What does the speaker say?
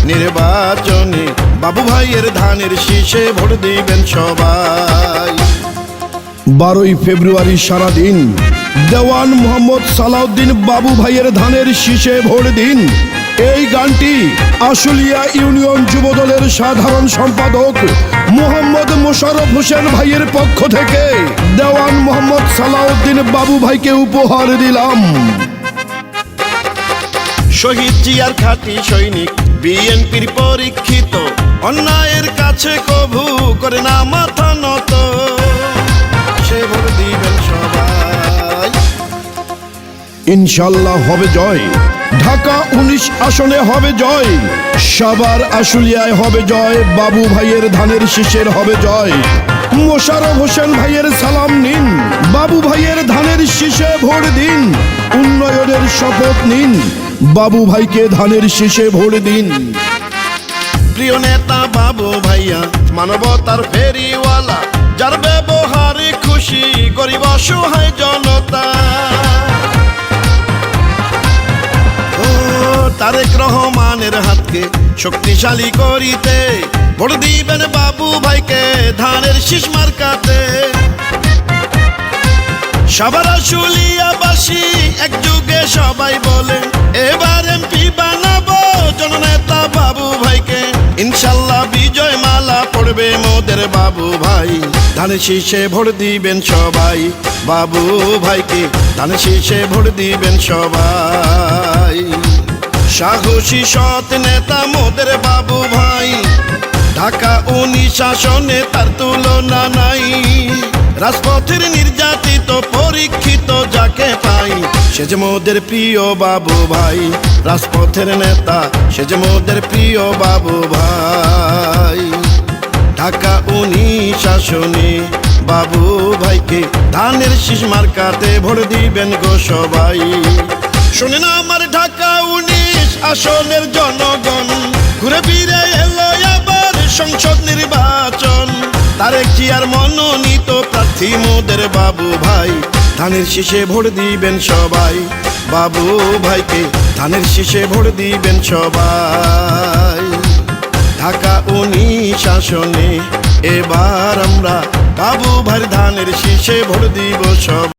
নির্বাচনে বাবু ভাইয়ের ধানের শীষে ভোট দিবেন সবাই। 12ই ফেব্রুয়ারি সারাদিন দেওয়ান মোহাম্মদ সালাউদ্দিন বাবু ভাইয়ের ধানের শীষে ভোট দিন। এই গানটি আশুলিয়া ইউনিয়ন যুবদলের সাধারণ সম্পাদক মোহাম্মদ মোশাররফ হোসেন ভাইয়ের পক্ষ থেকে দেওয়ান মোহাম্মদ সালাউদ্দিন বাবু ভাইকে উপহার দিলাম। শহীদ জিয়ার খাঁটি সৈনিক, বিএনপির পরীক্ষিত, অন্যায়ের কাছে কভু করে না মাথা নত, সে ভোট দিবেন সবাই। ইনশাল্লাহ হবে জয়, ঢাকা 19 আসনে হবে জয়, সাভার আশুলিয়ায় হবে জয়, বাবু ভাইয়ের ধানের শীষের হবে জয়। মোশাররফ হোসেন ভাইয়ের সালাম নিন, বাবু ভাইয়ের ধানের শীষে ভোট দিন, উন্নয়নের শপথ নিন, বাবু ভাইকে ধানের শীষে ভোট দিন। প্রিয় নেতা বাবু ভাইয়া, মানবতার ফেরিওয়ালা, যার ব্যবহারে খুশি গরিব অসহায় জনতা। তারেক রহমানের হাতকে শক্তিশালী করিতে ভোট দিবেন বাবু ভাইকে ধানের শীষ মার্কাতে। সাভার আশুলিয়াবাসী একযুগে সবাই বলে এবার এমপি বানাবো জননেতা বাবু ভাইকে। ইনশাল্লাহ বিজয় মালা পড়বে মোদের বাবু ভাই, ধানের শীষে ভোট দিবেন সবাই। বাবু ভাইকে ধানের শীষে ভোট দিবেন সবাই। সাহসী সৎ নেতা মোদের বাবু ভাই, ঢাকা 19 আসনে তার তুলনা নাই। রাজপথের নির্যাতিত পরীক্ষিত যাকে পাই, সে যে মোদের প্রিয় বাবু ভাই। রাজপথের নেতা সে যে মোদের প্রিয় বাবু ভাই। ঢাকা 19 আসনে বাবু ভাইকে ধানের শীষ মার্কাতে ভোট দিবেন গো সবাই। শোনেন আমার ঢাকা 19 আসনের জনগণ, ঘুরে ফিরে এলো আবার সংসদ নির্বাচন। তারেক জিয়ার মনোনীত প্রার্থী মোদের বাবু ভাই, ধানের শীষে ভোট দিবেন সবাই। বাবু ভাইকে ধানের শীষে ভোট দিবেন সবাই। ঢাকা 19 আসনে এবার আমরা বাবু ভাইয়ের ধানের শীষে ভোট দিব সবাই।